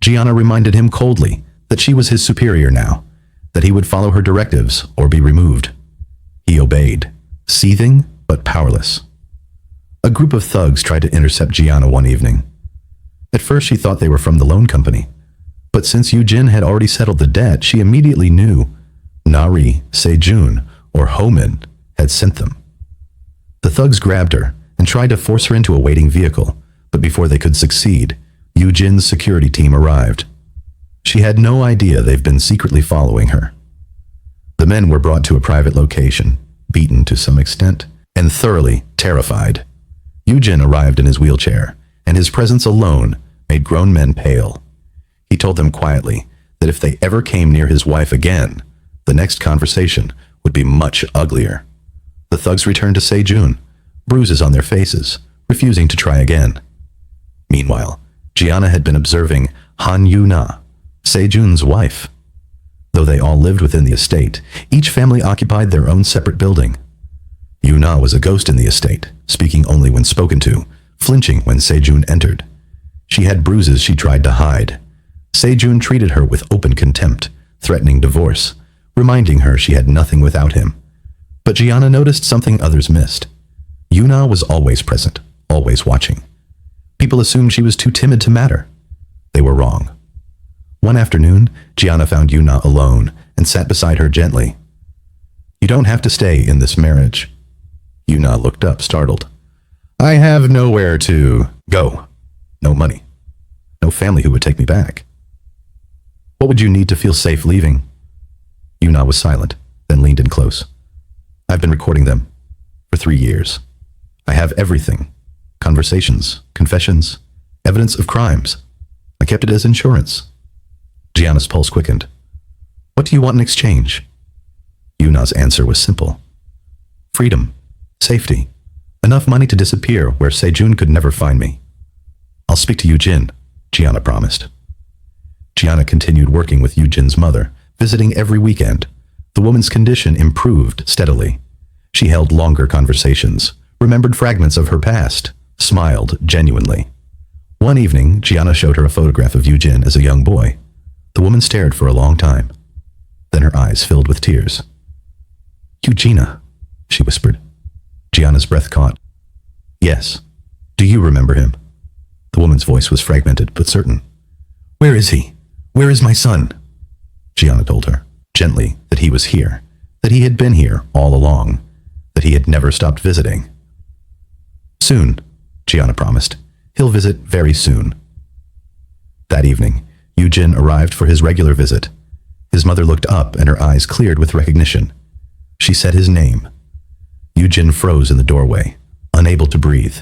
Jiana reminded him coldly that she was his superior now, that he would follow her directives or be removed. He obeyed, seething but powerless. A group of thugs tried to intercept Jiana one evening. At first she thought they were from the loan company, but since Yoo-jin had already settled the debt, she immediately knew Nari, Sejun, or Ho-min had sent them. The thugs grabbed her and tried to force her into a waiting vehicle, but before they could succeed, Yoo-jin's security team arrived. She had no idea they've been secretly following her. The men were brought to a private location, beaten to some extent, and thoroughly terrified. Yoo-jin arrived in his wheelchair, and his presence alone made grown men pale. He told them quietly that if they ever came near his wife again, the next conversation would be much uglier. The thugs returned to Sejun, bruises on their faces, refusing to try again. Meanwhile, Jiana had been observing Han Yu-na, Sejun's wife. Though they all lived within the estate, each family occupied their own separate building. Yu-na was a ghost in the estate, speaking only when spoken to, flinching when Sejun entered. She had bruises she tried to hide. Sejun treated her with open contempt, threatening divorce, reminding her she had nothing without him. But Jiana noticed something others missed. Yu-na was always present, always watching. People assumed she was too timid to matter. They were wrong. One afternoon, Jiana found Yu-na alone and sat beside her gently. You don't have to stay in this marriage. Yu-na looked up, startled. I have nowhere to go. No money. No family who would take me back. What would you need to feel safe leaving? Yu-na was silent, then leaned in close. I've been recording them for 3 years. I have everything. Conversations, confessions, evidence of crimes. I kept it as insurance. Jiana's pulse quickened. What do you want in exchange? Yu-na's answer was simple. Freedom, safety, enough money to disappear where Sejun could never find me. I'll speak to Yoo-jin, Jiana promised. Jiana continued working with Yoo-jin's mother, visiting every weekend. The woman's condition improved steadily. She held longer conversations, remembered fragments of her past, smiled genuinely. One evening, Jiana showed her a photograph of Yoo-jin as a young boy. The woman stared for a long time. Then her eyes filled with tears. Eugenia, she whispered. Jiana's breath caught. Yes. Do you remember him? The woman's voice was fragmented but certain. Where is he? Where is my son? Jiana told her, gently, that he was here, that he had been here all along, that he had never stopped visiting. Soon, Jiana promised. He'll visit very soon. That evening, Yoo-jin arrived for his regular visit. His mother looked up and her eyes cleared with recognition. She said his name. Yoo-jin froze in the doorway, unable to breathe.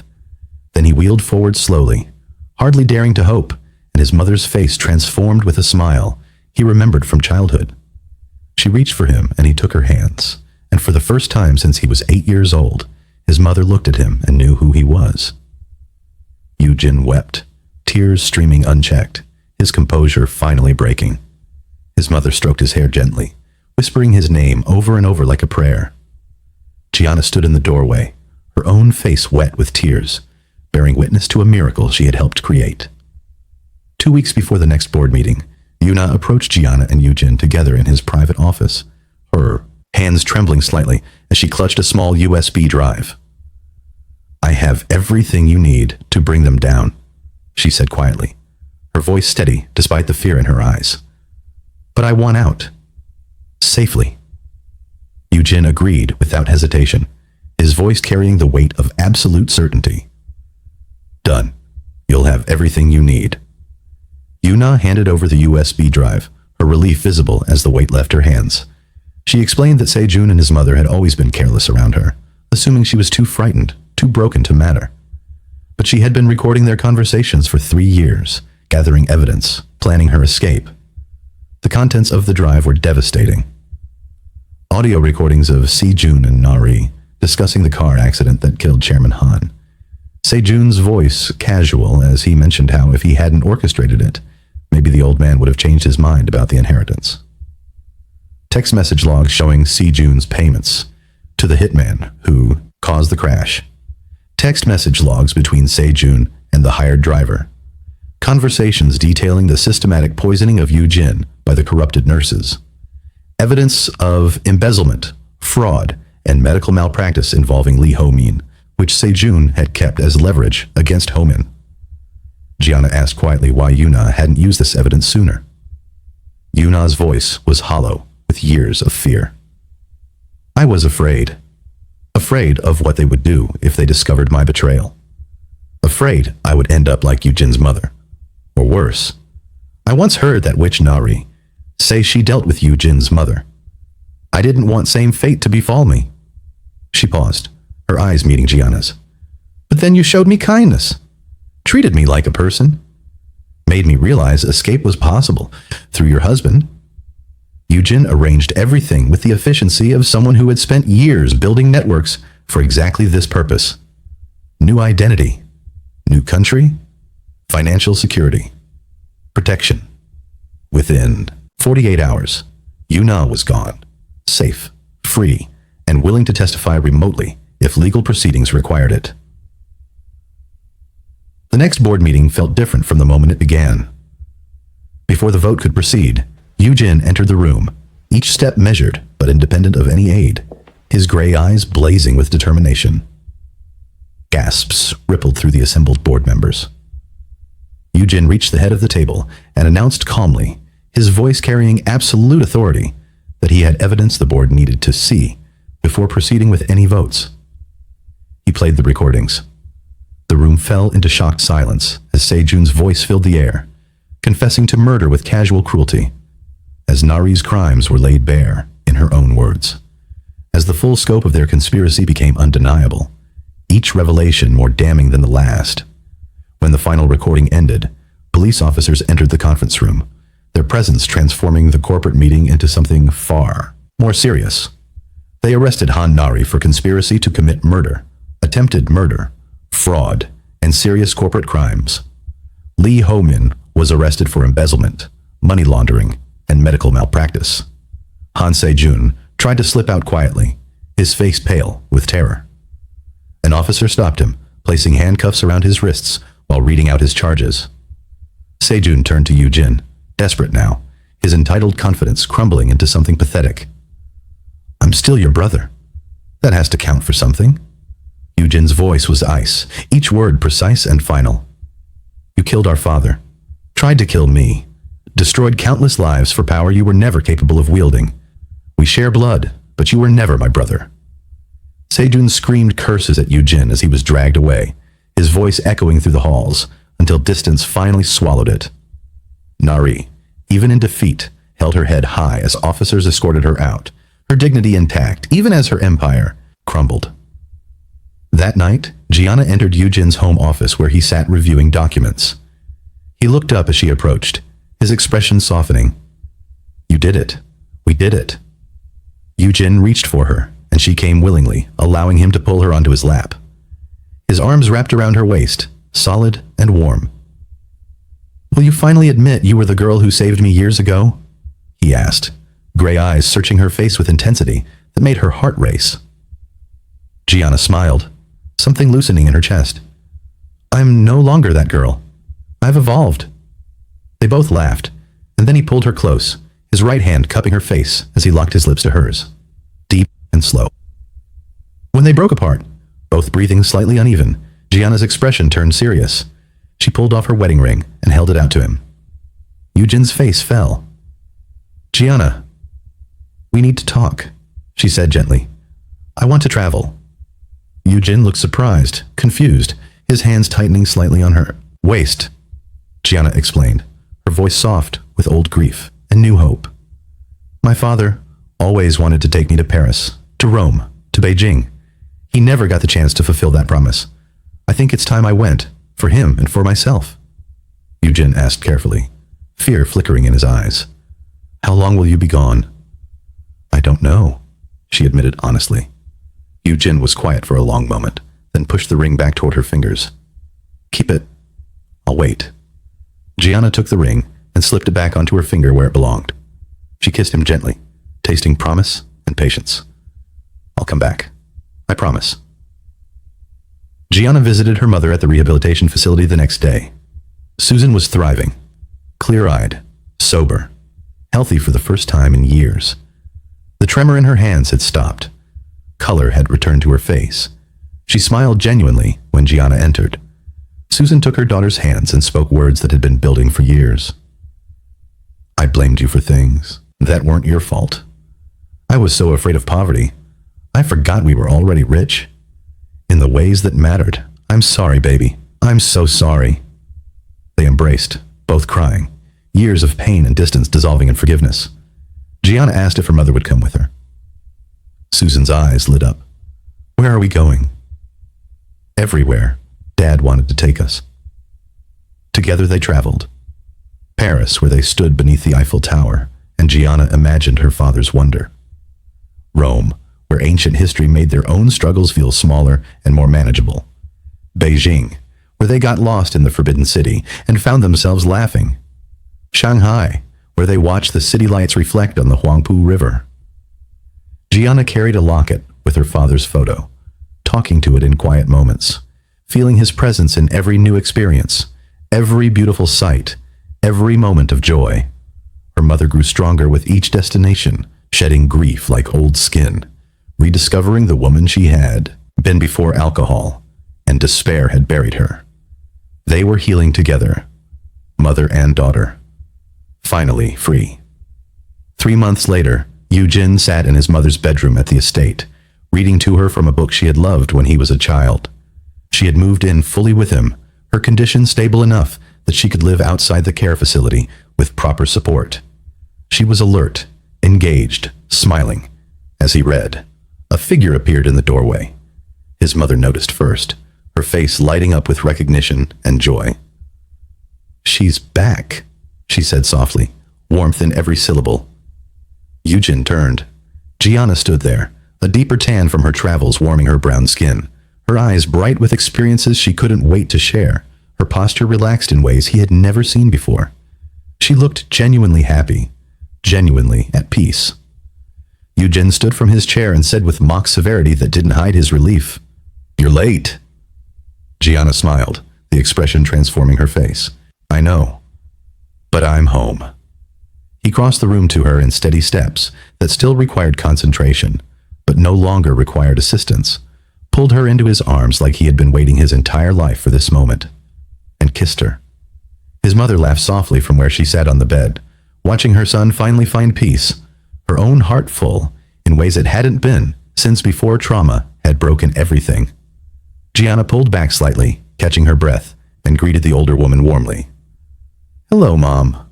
Then he wheeled forward slowly, hardly daring to hope, and his mother's face transformed with a smile he remembered from childhood. She reached for him and he took her hands, and for the first time since he was 8 years old, his mother looked at him and knew who he was. Yoo-jin wept, tears streaming unchecked, his composure finally breaking. His mother stroked his hair gently, whispering his name over and over like a prayer. Jiana stood in the doorway, her own face wet with tears, bearing witness to a miracle she had helped create. 2 weeks before the next board meeting, Yuna approached Jiana and Yujin together in his private office, her hands trembling slightly as she clutched a small USB drive. "I have everything you need to bring them down," she said quietly, her voice steady despite the fear in her eyes. "But I want out. Safely." Yujin agreed without hesitation, his voice carrying the weight of absolute certainty. "Done. You'll have everything you need." Yuna handed over the USB drive, her relief visible as the weight left her hands. She explained that Sejun and his mother had always been careless around her, assuming she was too frightened, too broken to matter. But she had been recording their conversations for 3 years, gathering evidence, planning her escape. The contents of the drive were devastating. Audio recordings of Sejun and Nari discussing the car accident that killed Chairman Han. Sejun's voice casual as he mentioned how if he hadn't orchestrated it, maybe the old man would have changed his mind about the inheritance. Text message logs showing Sejun's payments to the hitman who caused the crash. Text message logs between Sejun and the hired driver. Conversations detailing the systematic poisoning of Yujin by the corrupted nurses. Evidence of embezzlement, fraud, and medical malpractice involving Lee Ho-min, which Sejun had kept as leverage against Ho-min. Jiana asked quietly why Yuna hadn't used this evidence sooner. Yuna's voice was hollow with years of fear. "I was afraid. Afraid of what they would do if they discovered my betrayal. Afraid I would end up like Yujin's mother. Or worse. I once heard that witch Nari say she dealt with Yujin's mother. I didn't want same fate to befall me." She paused, her eyes meeting Jiana's. "But then you showed me kindness. Treated me like a person. Made me realize escape was possible through your husband. Yujin arranged everything with the efficiency of someone who had spent years building networks for exactly this purpose. New identity, new country, financial security, protection. Within 48 hours, Yuna was gone, safe, free, and willing to testify remotely if legal proceedings required it." The next board meeting felt different from the moment it began. Before the vote could proceed, Yujin entered the room, each step measured but independent of any aid, his gray eyes blazing with determination. Gasps rippled through the assembled board members. Yujin reached the head of the table and announced calmly, his voice carrying absolute authority, that he had evidence the board needed to see before proceeding with any votes. He played the recordings. The room fell into shocked silence as Sejun's voice filled the air, confessing to murder with casual cruelty, as Nari's crimes were laid bare in her own words. As the full scope of their conspiracy became undeniable, each revelation more damning than the last. When the final recording ended, police officers entered the conference room, their presence transforming the corporate meeting into something far more serious. They arrested Han Nari for conspiracy to commit murder, attempted murder, fraud, and serious corporate crimes. Lee Ho-min was arrested for embezzlement, money laundering, and medical malpractice. Han Sejun tried to slip out quietly, his face pale with terror. An officer stopped him, placing handcuffs around his wrists while reading out his charges. Sejun turned to Yujin, desperate now, his entitled confidence crumbling into something pathetic. "I'm still your brother. That has to count for something." Yujin's voice was ice, each word precise and final. "You killed our father, tried to kill me, destroyed countless lives for power you were never capable of wielding. We share blood, but you were never my brother." Sejun screamed curses at Yujin as he was dragged away, his voice echoing through the halls until distance finally swallowed it. Nari, even in defeat, held her head high as officers escorted her out, her dignity intact, even as her empire crumbled. That night, Jiana entered Yujin's home office where he sat reviewing documents. He looked up as she approached, his expression softening. "You did it. We did it." Yujin reached for her, and she came willingly, allowing him to pull her onto his lap. His arms wrapped around her waist, solid and warm. "Will you finally admit you were the girl who saved me years ago?" he asked, gray eyes searching her face with intensity that made her heart race. Jiana smiled, something loosening in her chest. I'm no longer that girl. I've evolved. They both laughed, and then he pulled her close, his right hand cupping her face as he locked his lips to hers, deep and slow. When they broke apart, both breathing slightly uneven, Jiana's expression turned serious. She pulled off her wedding ring and held it out to him. Yujin's face fell. Jiana, we need to talk, she said gently. I want to travel. Yujin looked surprised, confused, his hands tightening slightly on her waist. Jiana explained, her voice soft with old grief and new hope. My father always wanted to take me to Paris, to Rome, to Beijing. He never got the chance to fulfill that promise. I think it's time I went, for him and for myself. Yujin asked carefully, fear flickering in his eyes. How long will you be gone? I don't know, she admitted honestly. Yujin was quiet for a long moment, then pushed the ring back toward her fingers. Keep it. I'll wait. Jiana took the ring and slipped it back onto her finger where it belonged. She kissed him gently, tasting promise and patience. I'll come back. I promise. Jiana visited her mother at the rehabilitation facility the next day. Susan was thriving, clear-eyed, sober, healthy for the first time in years. The tremor in her hands had stopped. Color had returned to her face. She smiled genuinely when Jiana entered. Susan took her daughter's hands and spoke words that had been building for years. I blamed you for things that weren't your fault. I was so afraid of poverty. I forgot we were already rich. In the ways that mattered. I'm sorry, baby. I'm so sorry. They embraced, both crying, years of pain and distance dissolving in forgiveness. Jiana asked if her mother would come with her. Susan's eyes lit up. Where are we going? Everywhere. Dad wanted to take us. Together they traveled. Paris, where they stood beneath the Eiffel Tower, and Jiana imagined her father's wonder. Rome, where ancient history made their own struggles feel smaller and more manageable. Beijing, where they got lost in the Forbidden City and found themselves laughing. Shanghai, where they watched the city lights reflect on the Huangpu River. Jiana carried a locket with her father's photo, talking to it in quiet moments, feeling his presence in every new experience, every beautiful sight, every moment of joy. Her mother grew stronger with each destination, shedding grief like old skin, rediscovering the woman she had been before alcohol and despair had buried her. They were healing together, mother and daughter, finally free. 3 months later, Yujin sat in his mother's bedroom at the estate, reading to her from a book she had loved when he was a child. She had moved in fully with him, her condition stable enough that she could live outside the care facility with proper support. She was alert, engaged, smiling. As he read, a figure appeared in the doorway. His mother noticed first, her face lighting up with recognition and joy. She's back, she said softly, warmth in every syllable. Yujin turned. Jiana stood there, a deeper tan from her travels warming her brown skin, her eyes bright with experiences she couldn't wait to share, her posture relaxed in ways he had never seen before. She looked genuinely happy, genuinely at peace. Yujin stood from his chair and said with mock severity that didn't hide his relief, You're late. Jiana smiled, the expression transforming her face. I know, but I'm home. He crossed the room to her in steady steps that still required concentration, but no longer required assistance, pulled her into his arms like he had been waiting his entire life for this moment, and kissed her. His mother laughed softly from where she sat on the bed, watching her son finally find peace, her own heart full in ways it hadn't been since before trauma had broken everything. Jiana pulled back slightly, catching her breath, and greeted the older woman warmly. Hello, Mom.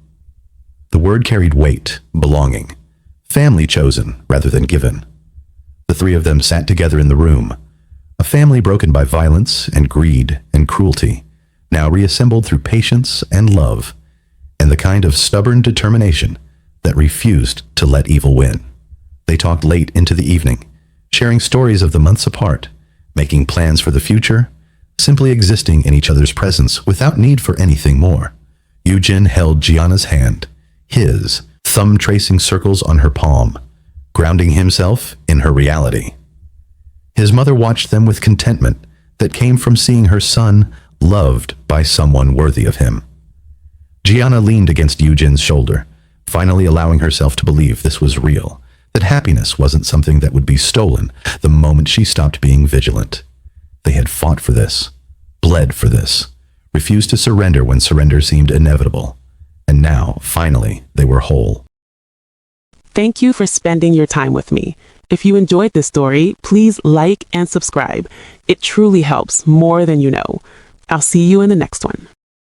The word carried weight, belonging, family chosen rather than given. The three of them sat together in the room, a family broken by violence and greed and cruelty, now reassembled through patience and love, and the kind of stubborn determination that refused to let evil win. They talked late into the evening, sharing stories of the months apart, making plans for the future, simply existing in each other's presence without need for anything more. Yujin held Jiana's hand, his, thumb tracing circles on her palm, grounding himself in her reality. His mother watched them with contentment that came from seeing her son loved by someone worthy of him. Jiana leaned against Yujin's shoulder, finally allowing herself to believe this was real, that happiness wasn't something that would be stolen the moment she stopped being vigilant. They had fought for this, bled for this, refused to surrender when surrender seemed inevitable, and now, finally, they were whole. Thank you for spending your time with me. If you enjoyed this story, please like and subscribe. It truly helps more than you know. I'll see you in the next one.